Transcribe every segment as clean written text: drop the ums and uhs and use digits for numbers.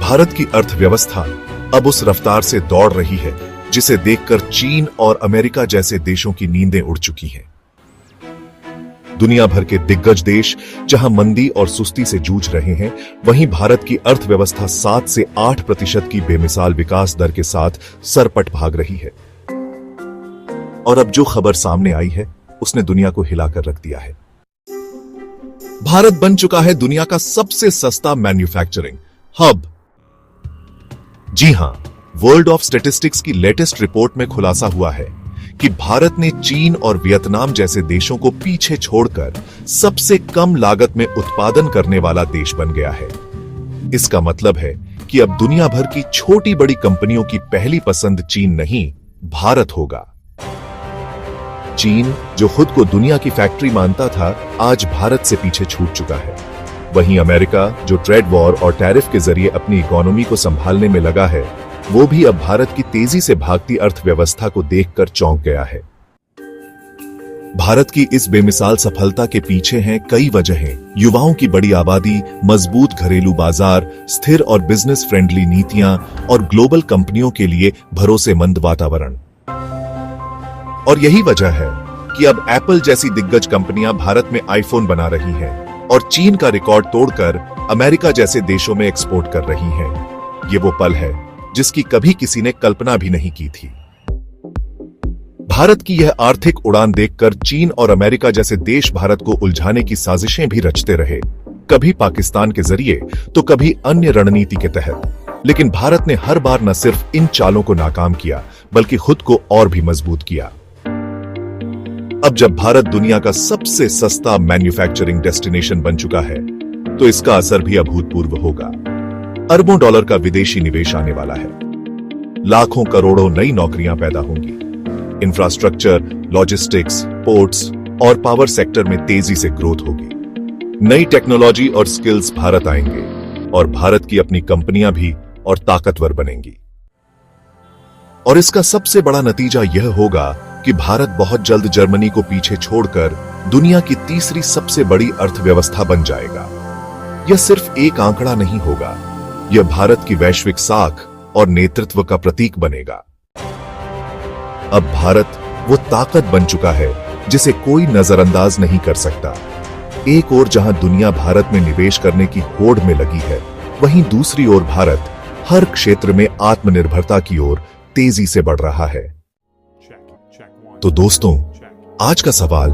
भारत की अर्थव्यवस्था अब उस रफ्तार से दौड़ रही है जिसे देखकर चीन और अमेरिका जैसे देशों की नींदें उड़ चुकी हैं। दुनिया भर के दिग्गज देश जहां मंदी और सुस्ती से जूझ रहे हैं, वहीं भारत की अर्थव्यवस्था 7 से 8% की बेमिसाल विकास दर के साथ सरपट भाग रही है। और अब जो खबर सामने आई है उसने दुनिया को हिलाकर रख दिया है। भारत बन चुका है दुनिया का सबसे सस्ता मैन्युफैक्चरिंग हब। जी हां, वर्ल्ड ऑफ स्टैटिस्टिक्स की लेटेस्ट रिपोर्ट में खुलासा हुआ है कि भारत ने चीन और वियतनाम जैसे देशों को पीछे छोड़कर सबसे कम लागत में उत्पादन करने वाला देश बन गया है। इसका मतलब है कि अब दुनिया भर की छोटी बड़ी कंपनियों की पहली पसंद चीन नहीं, भारत होगा। चीन, जो खुद को दुनिया की फैक्ट्री मानता था, आज भारत से पीछे छूट चुका है। वहीं अमेरिका, जो ट्रेड वॉर और टैरिफ के जरिए अपनी इकोनॉमी को संभालने में लगा है, वो भी अब भारत की तेजी से भागती अर्थव्यवस्था को देखकर चौंक गया है। भारत की इस बेमिसाल सफलता के पीछे हैं कई वजहें। युवाओं की बड़ी आबादी, मजबूत घरेलू बाजार, स्थिर और बिजनेस फ्रेंडली नीतियां और ग्लोबल कंपनियों के लिए भरोसेमंद वातावरण। और यही वजह है कि अब एप्पल जैसी दिग्गज कंपनियां भारत में आईफोन बना रही हैं और चीन का रिकॉर्ड तोड़कर अमेरिका जैसे देशों में एक्सपोर्ट कर रही हैं। ये वो पल है जिसकी कभी किसी ने कल्पना भी नहीं की थी। भारत की यह आर्थिक उड़ान देखकर चीन और अमेरिका जैसे देश भारत को उलझाने की साजिशें भी रचते रहे, कभी पाकिस्तान के जरिए तो कभी अन्य रणनीति के तहत। लेकिन भारत ने हर बार न सिर्फ इन चालों को नाकाम किया, बल्कि खुद को और भी मजबूत किया। अब जब भारत दुनिया का सबसे सस्ता मैन्युफैक्चरिंग डेस्टिनेशन बन चुका है, तो इसका असर भी अभूतपूर्व होगा। अरबों डॉलर का विदेशी निवेश आने वाला है। लाखों करोड़ों नई नौकरियां पैदा होंगी। इंफ्रास्ट्रक्चर, लॉजिस्टिक्स, पोर्ट्स और पावर सेक्टर में तेजी से ग्रोथ होगी। नई टेक्नोलॉजी और स्किल्स भारत आएंगे और भारत की अपनी कंपनियां भी और ताकतवर बनेंगी। और इसका सबसे बड़ा नतीजा यह होगा कि भारत बहुत जल्द जर्मनी को पीछे छोड़कर दुनिया की तीसरी सबसे बड़ी अर्थव्यवस्था बन जाएगा। यह सिर्फ एक आंकड़ा नहीं होगा, यह भारत की वैश्विक साख और नेतृत्व का प्रतीक बनेगा। अब भारत वो ताकत बन चुका है जिसे कोई नजरअंदाज नहीं कर सकता। एक ओर जहां दुनिया भारत में निवेश करने की होड़ में लगी है, वहीं दूसरी ओर भारत हर क्षेत्र में आत्मनिर्भरता की ओर तेजी से बढ़ रहा है। तो दोस्तों, आज का सवाल,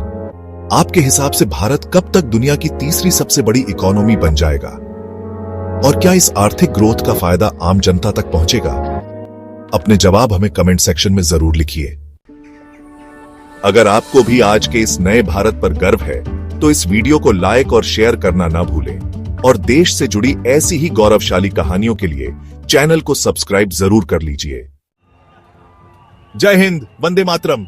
आपके हिसाब से भारत कब तक दुनिया की तीसरी सबसे बड़ी इकोनॉमी बन जाएगा? और क्या इस आर्थिक ग्रोथ का फायदा आम जनता तक पहुंचेगा? अपने जवाब हमें कमेंट सेक्शन में जरूर लिखिए। अगर आपको भी आज के इस नए भारत पर गर्व है, तो इस वीडियो को लाइक और शेयर करना ना भूलें। और देश से जुड़ी ऐसी ही गौरवशाली कहानियों के लिए चैनल को सब्सक्राइब जरूर कर लीजिए। जय हिंद, वंदे मातरम।